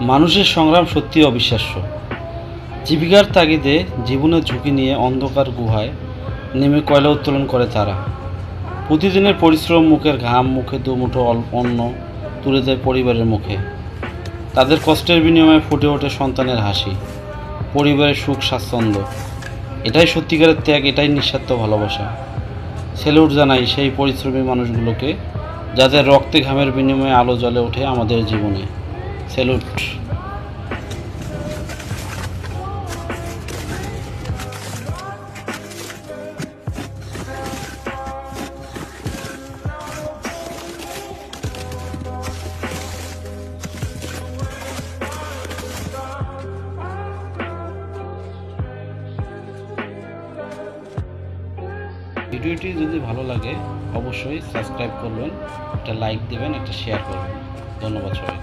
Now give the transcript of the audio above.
মানুষের সংগ্রাম সত্যিই অবিশ্বাস্য। জীবিকার তাগিদে জীবনের ঝুঁকি নিয়ে অন্ধকার গুহায় নেমে কয়লা উত্তোলন করে তারা। প্রতিদিনের পরিশ্রম, মুখের ঘাম, মুখে দুমুঠো অন্ন তুলে দেয় পরিবারের মুখে। তাদের কষ্টের বিনিময়ে ফুটে ওঠে সন্তানের হাসি, পরিবারের সুখ স্বাচ্ছন্দ্য। এটাই সত্যিকারের ত্যাগ, এটাই নিঃস্বার্থ ভালোবাসা। স্যালুট জানাই সেই পরিশ্রমী মানুষগুলোকে, যাদের রক্তে ঘামের বিনিময়ে আলো জ্বলে ওঠে আমাদের জীবনে। স্যালুট। ভিডিওটি যদি ভালো লাগে অবশ্যই সাবস্ক্রাইব করবেন, একটা লাইক দেবেন, একটা শেয়ার করবেন। ধন্যবাদ সবাই।